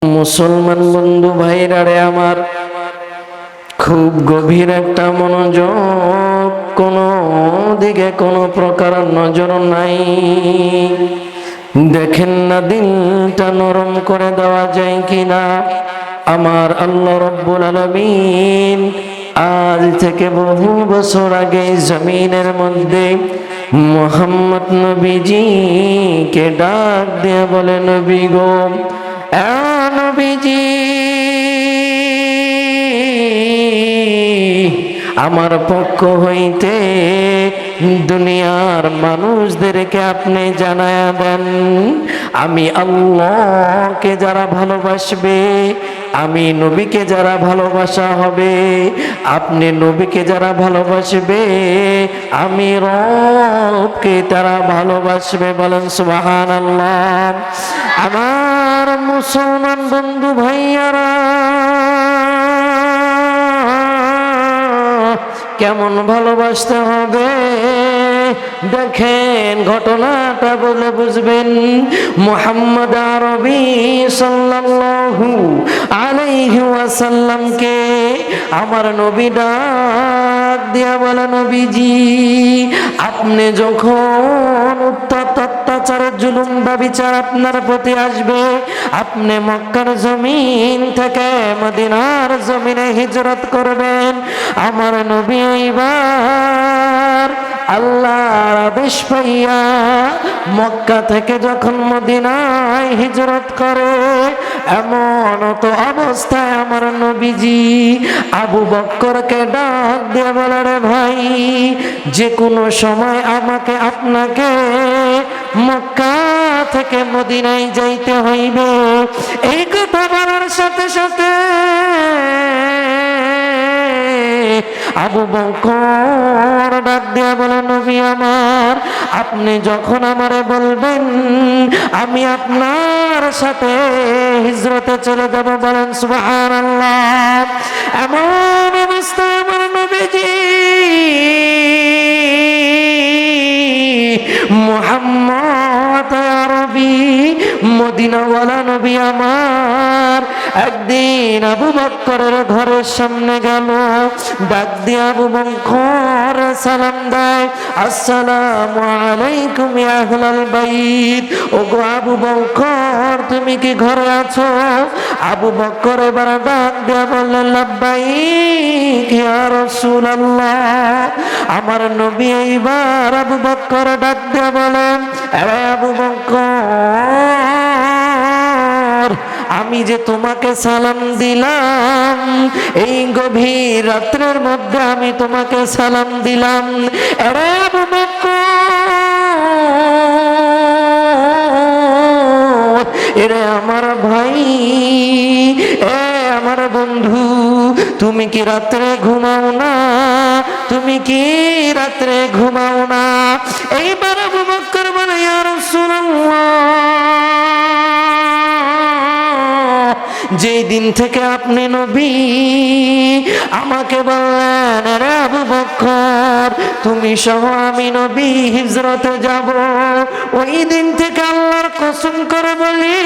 মুসলমান বন্ধু ভাইরা রে আমার, খুব গভীর একটা মনোযোগ, কোনো দিকে কোনো প্রকার নজর নাই। দেখেন না দিলটা নরম করে দেওয়া যায় কিনা। আমার আল্লাহ রব্বুল আলামিন আজ থেকে বহু বছর আগে জমিনের মধ্যে মুহাম্মদ নবীজিকে ডাক দিয়ে বলে, নবী গো, নবীজি, আমার পক্ষ হইতে দুনিয়ার মানুষদেরকে আপনি জানায়া দেন, আমি আল্লাহকে যারা ভালোবাসবে, আমি নবীকে যারা ভালোবাসা হবে, আপনি নবীকে যারা ভালোবাসবে, আমি রবকে তারা ভালোবাসবে। বলেন সুবহানাল্লাহ। আমার মুসলমান বন্ধু ভাইয়ারা, কেমন ভালোবাসতে হবে দেখেন, ঘটনাটা বলে বুঝবেন। মুহাম্মদ আরবি সাল্লাল্লাহু আলাইহি ওয়াসাল্লামকে আমার নবী ডাক দিয়া বলে, নবীজি, আপনি যখন অত্যাচারের জুলুম বা বিচার আপনার প্রতি আসবে, আপনি মক্কার জমিন থেকে মদিনার জমিনে হিজরত করবেন। আমার নবী এইবার আল্লাহর আদেশ পাইয়া মক্কা থেকে যখন মদিনায় হিজরত করে, এমন তো অবস্থায় আমার নবীজি আবু বকরকে ডাক দিয়ে বলে, রে ভাই, যে কোনো সময় আমাকে আপনাকে মক্কা থেকে মদিনায় যাইতে হইবে। এই কথা বলার সাথে সাথে আবু বকর ডাক দিয়া বলে, নবী আমার, আপনি যখন আমারে বলবেন আমি আপনার সাথে হিজরতে চলে যাব। বলেন সুবহানাল্লাহ। এমন অবস্থায় আমার নবীজি মুহাম্মদ আরবি মদিনাওয়ালা নবী আমার একদিন আবু বকরের ঘরের সামনে গেল, ডাক দিয়ে আবু বকর সালাম দেয়, আসসালামু আলাইকুম ইয়া আহলাল বাইত। ওগো আবু বকর, তুমি কি ঘরে আছো? আবু বকর এবার ডাক দিয়ে বললেন, লাব্বাইক ইয়া রাসূলুল্লাহ। আমার নবী এইবার আবু বকর ডাক দিয়ে বলেন, আরে আবু বকর, আমি যে তোমাকে সালাম দিলাম, এই গভীর রাত্রের মধ্যে আমি তোমাকে সালাম দিলাম। আরে আবু বকর, এরে আমার ভাই, এ আমার বন্ধু, তুমি কি রাত্রে ঘুমাও না? তুমি কি রাত্রে ঘুমাও না? এইবার আবু বকর বলে, ইয়া রাসূলুল্লাহ, যেই দিন থেকে আপনি নবী আমাকে বললেন, রে আবু বকর, তুমি সহ আমি নবী হিজরতে যাব, ওই দিন থেকে আল্লাহর কসম করে বলি,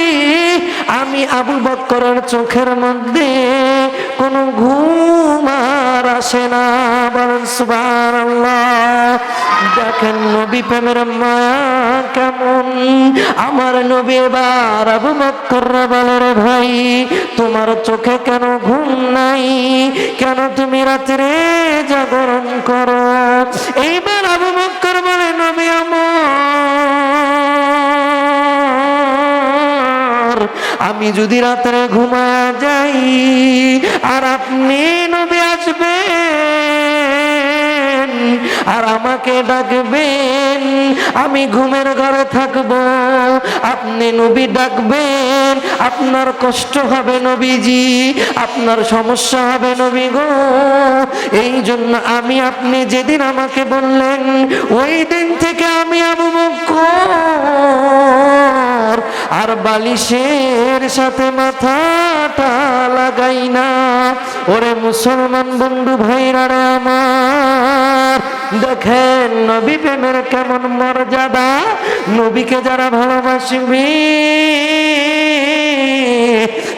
আমি আবু বকরের চোখের মধ্যে কোনো ঘুম আর আসে না। বলেন সুবহানাল্লাহ। দেখেন নবী প্রেমের মায়া কেমন। আমার নবী এবার আবু বকর বলে, রে ভাই, তোমার চোখে কেন ঘুম নাই? কেন তুমি রাত্রে জাগরণ করো? এইবার আবু বকর বলে, নবী আমার, আমি যদি রাত্রে ঘুমায়া যাই আর আপনি নবী আসবেন আর আমাকে ডাকবেন, আমি ঘুমের ঘরে থাকব, আপনি নবী ডাকবেন, আপনার কষ্ট হবে নবীজি, আপনার সমস্যা হবে নবী গো। এই জন্য আমি, আপনি যেদিন আমাকে বললেন, ওই দিন থেকে আমি আবু বকর আর বালিশের সাথে মাথাটা লাগাই না। ওরে মুসলমান বন্ধু ভাইরা রে আমার, দেখেন নবী প্রেমের কেমন মর্যাদা। নবীকে যারা ভালোবাসবে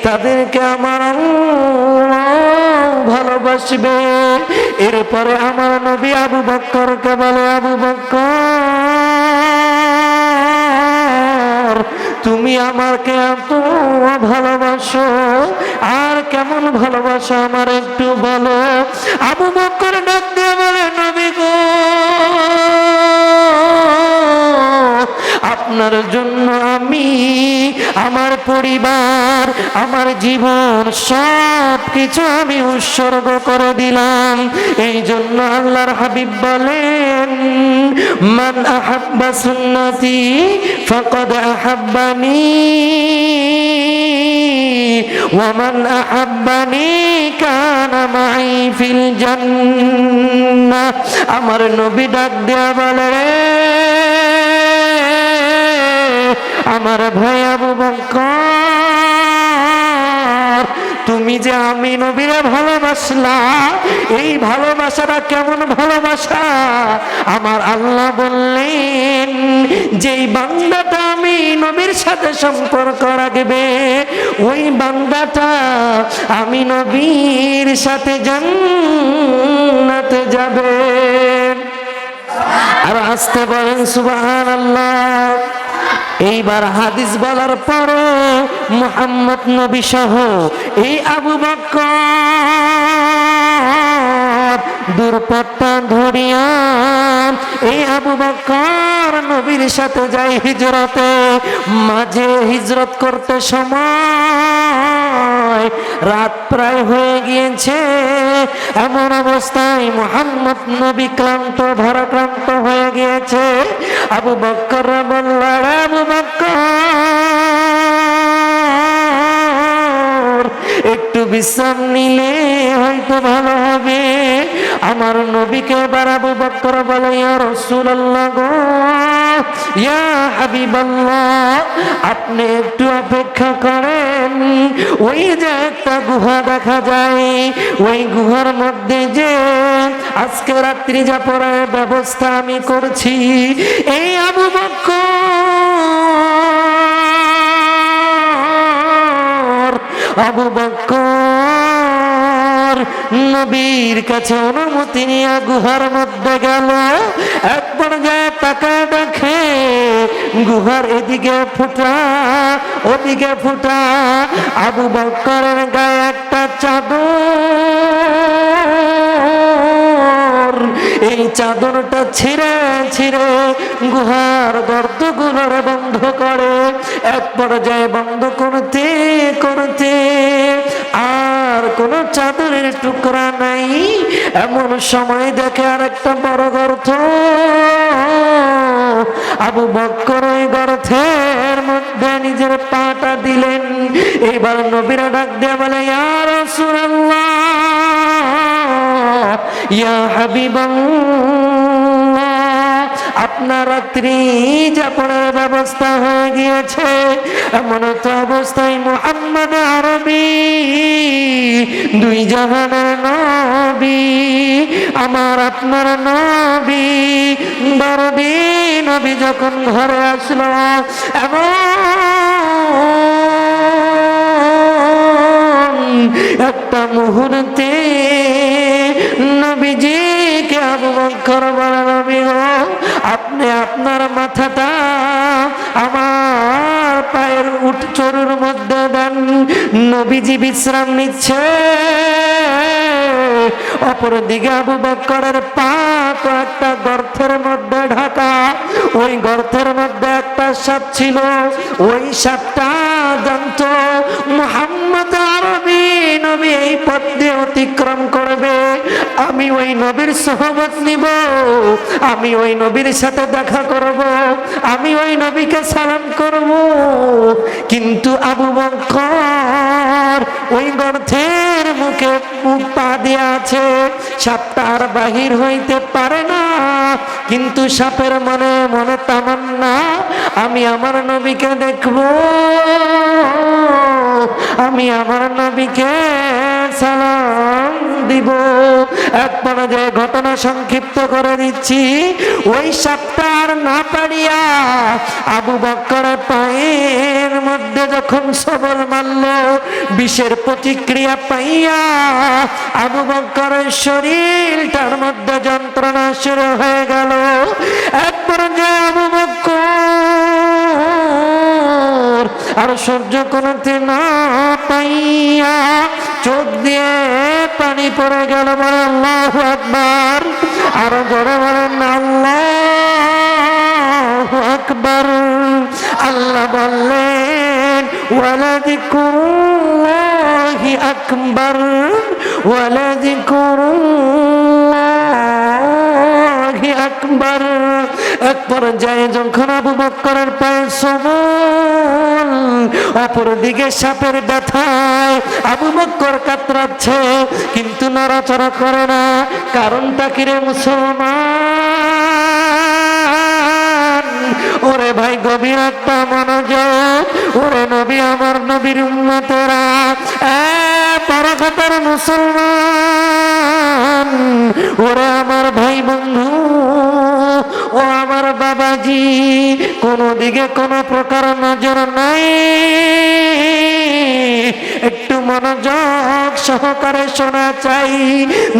তাদেরকে আমার আল্লাহ ভালোবাসবে। এরপরে আমার নবী আবু বকরকে বলে, আবু বকর, তুমি আমাকে এত ভালোবাসো, আর কেমন ভালোবাসো আমার একটু বলো। আবু বকর ডাক দিয়ে বলে, নবী গো, আপনার জন্য আমি আমার পরিবার, আমার জীবন, সব কিছু আমি উৎসর্গ করে দিলাম। এই জন্য আল্লাহর হাবিব বলেন, মান আহাব্বা সুন্নতি ফাকাদ আহাব্বানি ওয়া মান আহাব্বানি কানা মাই ফিল জান্নাহ। আমার নবী ডাক দেয়া বলে, আমার ভাই আবু বকর, তুমি যে আমি নবীরে ভালোবাসলা, এই ভালোবাসাটা কেমন ভালোবাসা? আমার আল্লাহ বললেন, যেই বান্দাটা আমি নবীর সাথে সম্পর্ক রাখবে, ওই বান্দাটা আমি নবীর সাথে জান্নাতে যাবে। আর আসতে বলেন সুবহানাল্লাহ। এইবার হাদিস বলার পরে মুহাম্মদ নবী সহ এই আবু বকর দুর্পট্টা ধরিয়া এই আবু বকর নবীর সাথে যায় হিজরতে। মাঝে হিজরত করতে সময় রাত প্রায় হয়ে গিয়েছে। এমন অবস্থায় মুহাম্মদ নবী ক্লান্ত, ভারাক্রান্ত হয়ে গিয়েছে। আবু বকর বলল, আবু বকর, একটু বিশ্রাম নিলে হয়তো ভালো হবে। আমার নবীকে এবার আবু বকর বলে, ইয়া রাসূলুল্লাহ গো, ইয়া হাবিবাল্লাহ, আপনি একটু অপেক্ষা করেন। ওই যে একটা গুহা দেখা যায়, ওই গুহার মধ্যে যে আজকে রাত্রি যাপনের ব্যবস্থা আমি করছি। এই আবু বকর, আবু বকর নবীর কাছে অনুমতি নিয়ে গুহার মধ্যে গেল। এক পর্যায়ে তাকায় দেখে গুহার এদিকে ফুটা, ওদিকে ফুটা। আবু বকরের গায়ে একটা চাদর, এই চাদরটা ছিঁড়ে ছিঁড়ে গুহার গর্তগুলোর বন্ধ করে। এক পর্যায়ে বন্ধ করতে করতে আর কোন চাদরের টুকরা নাই। এমন সময় দেখে আর একটা বড় গর্ত। আবু বকর ওই গর্তের মধ্যে নিজের পাটা দিলেন। এবার নবীরা ডাক দিয়ে বলে, ইয়া রাসূলুল্লাহ, ইয়া হাবিবাল্লাহ, আপনার রাত্রি যাপনের ব্যবস্থা হয়ে গিয়েছে। এমন তো অবস্থায় মুহাম্মদ আরবি, দুই জাহানের নবী, আমার আপনার নবী, দরদি নবী যখন ঘরে আসলো, এমন একটা মুহূর্তে নবীজিকে আবু বকর বলে, নবী গো, আপনি আপনার মাথাটা আমার পায়ের চরুর মধ্যে দেন। নবীজি বিশ্রাম নিচ্ছে। অপরদিকে আবু বকরের পা তো একটা গর্তের মধ্যে ঢাকা। ওই গর্তের মধ্যে একটা সাপ ছিল। ওই সাপটা জানতো মুহাম্মদ আরবি নবী এই পথ দিয়ে অতিক্রম করবে, আমি ওই নবীর সোহবত নিব, আমি ওই নবীর সাথে দেখা করব, আমি ওই নবীকে সালাম করব। কিন্তু আবু বকর ওই গর্তের মুখে মুখ পা দিয়ে আছে। সাপটা আর বাহির হইতে পারে না। কিন্তু সাপের মনে মনে তামান্না, আমি আমার নবীকে দেখব, আমি আমার নবীকে সালাম দিব। এক পর্যায়ে ঘটনা সংক্ষিপ্ত করে দিচ্ছি। ওই সাপটা আর না পারিয়া আবু বকরের পায়ের মধ্যে যখন সবল মারল, বিষের প্রতিক্রিয়া পাইয়া আবু বকরের শরীরটার মধ্যে যন্ত্রণা শুরু হয়ে গেল। এক পর্যায়ে আবু বকর আর সহ্য করতে না পাইয়া চোখ দিয়ে পানি পড়ে গেল। বলে আল্লাহু আকবার, আরো জোরে বলেন আল্লাহু আকবার। আল্লাহ বললেন ওয়ালাযিকরুল্লাহি আকবার, ওয়ালাযিকরুল্লাহি আকবার। এক পর্যায়ে যখন আবু বকরের পায়ে সবল, অপরদিকে সাপের ব্যথায় আবু বকর কাতরাচ্ছে, কিন্তু নড়াচড়া করে না। কারণটা কি রে মুসলমান? ওরে ভাই, গভীর একটা মনোযোগ। ওরে নবী, আমার নবীর উম্মতেরা, পরখাতার মুসলমান, ওরে আমার ভাই বন্ধু, ও আমার বাবাজি, কোনো দিকে কোনো প্রকার নজর নাই। একটু মনোযোগ সহকারে শোনা চাই।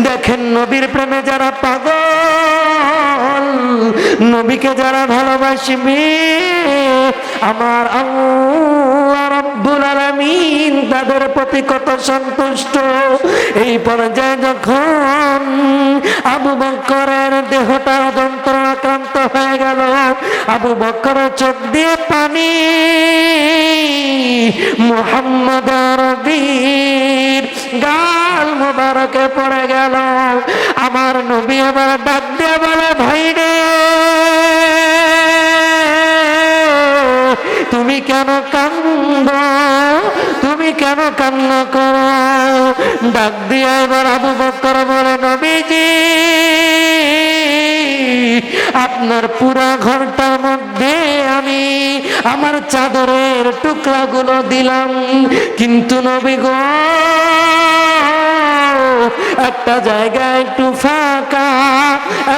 দেখেন, নবীর প্রেমে যারা পাগল, নবীকে যারা ভালোবাসবে, আমার আল্লাহ রাব্বুল আলামিন তাদের প্রতি কত সন্তুষ্ট। এই পর্যায়ে যখন আবু বকরের দেহটা যন্ত্রণাক্রান্ত হয়ে গেল, আবু বকরের চোখ দিয়ে পানি মুহাম্মদ আরবির গাল মোবারকে পড়ে গেল। আমার নবী আবার ডাক দিয়ে বলে, ভাই রে, তুমি কেন কান্দ? তুমি কেন কান্না করো? ডাক দিয়ে এবার আবু বকর বলে, নবীজি, আপনার পুরা ঘরটার মধ্যে আমি আমার চাদরের টুকরাগুলো দিলাম, কিন্তু নবী গো, একটা জায়গায় একটু ফাঁকা,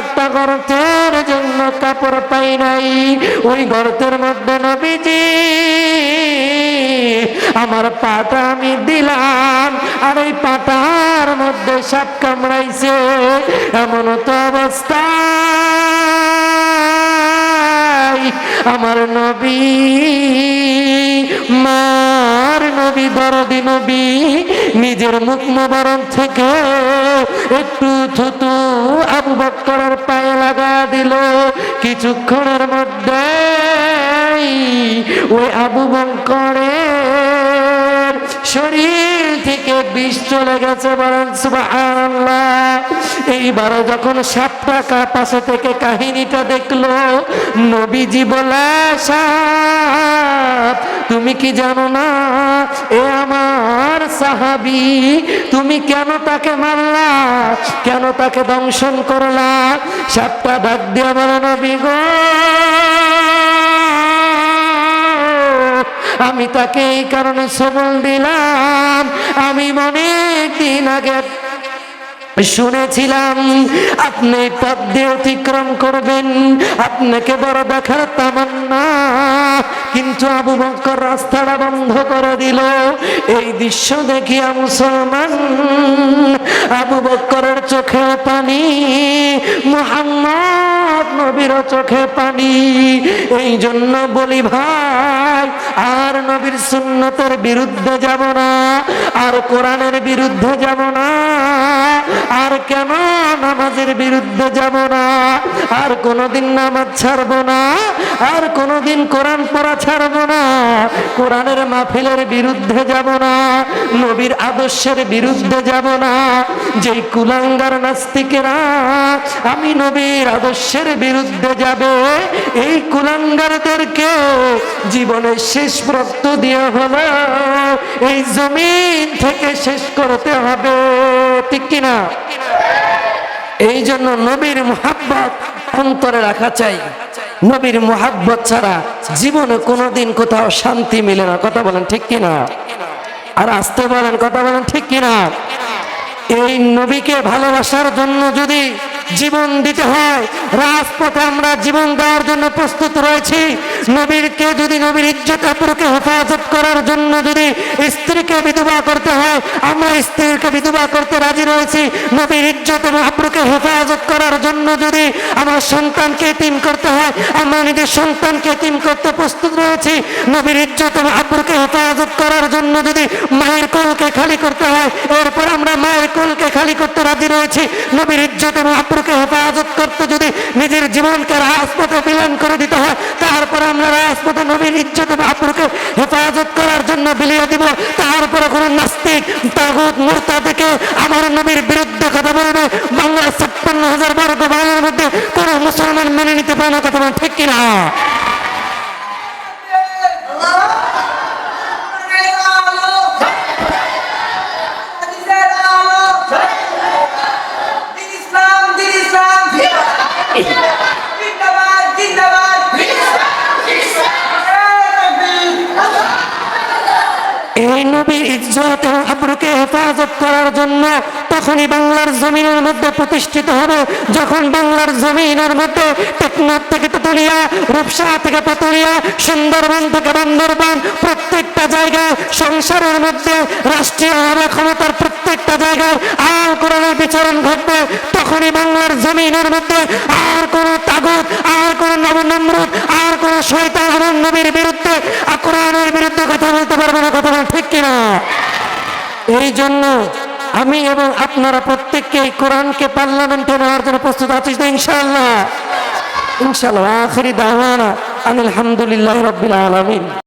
একটা গর্তের জন্য কাপড় পাই নাই। ওই গর্তের মধ্যে নবীজি আমার পাটা আমি দিলাম, আর ওই পাটার মধ্যে সাপ কামড়াইছে। এমন তো অবস্থা আমার নবী, মার নবী, দরদি নবী, নিজের মুখ মোবারক থেকে একটু থুতু আবু বকরের পায়ে লাগা দিল। কিছুক্ষণের মধ্যে ওই আবু বকরের শরীর থেকে বিষ চলে গেছে। বলেন সুবহানাল্লাহ। এইবার যখন সাপটা পাশে থেকে কাহিনীটা দেখলো, নবীজি বলে, সাপ, তুমি কি জানো না এ আমার সাহাবী? তুমি কেন তাকে মারলা? কেন তাকে দংশন করলা? সাপটা ডাক দিয়ে বলে, নবী গো, আমি তাকে এই কারণে সবল দিলাম, আমি অনেক দিন আগে শুনেছিলাম আপনি পথ দিয়ে অতিক্রম করবেন, আপনাকে বড় দেখার তামান্না, কিন্তু আবু বকর রাস্তাটা বন্ধ করে দিল। এই দৃশ্য দেখিয়া মুসলমান, আবু বকরের চোখে পানি, মুহাম্মদ নবীর চোখে পানি। এই জন্য বলি ভাই, আর নবীর সুন্নতের বিরুদ্ধে যাব না, আর কোরআনের বিরুদ্ধে যাব না, আর কেন নামাজের বিরুদ্ধে যাব না, আর কোনদিন নামাজ ছাড়ব না, আর কোনদিন কোরআন পড়া ছাড়ব না, কোরআনের মাহফিলের বিরুদ্ধে যাব না, নবীর আদর্শের বিরুদ্ধে যাব না। যেই কুলাঙ্গার নাস্তিকেরা আমি নবীর আদর্শের বিরুদ্ধে যাবে, এই কুলাঙ্গারদেরকে জীবনের শেষ রক্ত দিয়ে হলো এই জমিন থেকে শেষ করতে হবে, ঠিক কিনা? এই জন্য নবীর মুহাব্বত অন্তরে রাখা চাই। নবীর মুহাব্বত ছাড়া জীবনে কোনোদিন কোথাও শান্তি মিলে না। কথা বলেন ঠিক কিনা? আর আসতে বলেন, কথা বলেন ঠিক কিনা? এই নবীকে ভালোবাসার জন্য যদি জীবন দিতে হয়, রাজপথে আমরা জীবন দেওয়ার জন্য প্রস্তুত রয়েছি। নবীর ইজ্জত আবরুকে হেফাজত করার জন্য যদি স্ত্রীকে বিধবা করতে হয়, আমরা স্ত্রীকে বিধবা করতে রাজি রয়েছি। নবীর ইজ্জত এবং আবরুকে হেফাজত করার জন্য যদি আমার সন্তানকে এতিম করতে হয়, আমরা নিজের সন্তানকে এতিম করতে প্রস্তুত রয়েছি। নবীর ইজ্জত এবং আবরুকে হেফাজত করার জন্য যদি মায়ের কোলকে খালি করতে হয়, এরপর আমরা মায়ের কোলকে খালি করতে রাজি রয়েছি। নবীর ইজ্জত এবং আবরুকে হেফাজত করতে যদি নিজের জীবনকে রাজপথে বিলীন করে দিতে হয়, তারপর আমরা রাজপথে নবীর ইজ্জত এবং আবরুকে হেফাজত করার জন্য বিলিয়ে দিব। তারপরে কোনো নাস্তিক তাগুত মুরতাদিকে আমার নবীর বিরুদ্ধে কথা বলবে, বাংলার 56,000 বর্গ মাইলের মধ্যে কোনো মুসলমান মেনে নিতে পারে না। কথা বলেন ঠিক কিনা? এই নবীর ইজ্জত এবং আবরুকে হেফাজত করার জন্য তখনই বাংলার জমিনের মধ্যে প্রতিষ্ঠিত হবে, যখন বাংলার জমিনের মধ্যে টেকনাফ থেকে তেতুলিয়া, রূপসা থেকে পাতুলিয়া, সুন্দরবন থেকে বান্দরবান, প্রত্যেকটা জায়গায় সংসারের মধ্যে রাষ্ট্রীয় ক্ষমতার প্রত্যেকটা জায়গায় আর কোরআনের বিচরণ ঘটবে। তখনই বাংলার জমিনের মধ্যে আর কোনো তাগুত, আর কোনো নবনমরুদ, আর কোনো শয়তান আমার নবীর বিরুদ্ধে কোরআনের বিরুদ্ধে কথা বলতে পারবে না। কথা ঠিক কিনা? এই জন্য আমি এবং আপনারা প্রত্যেককে এই কোরআনকে পার্লামেন্টে নেওয়ার জন্য প্রস্তুত আছি ইনশাআল্লাহ। ইনশাআল্লাহ। আখিরি দাওয়ানা আলহামদুলিল্লাহি রাব্বিল আলামিন।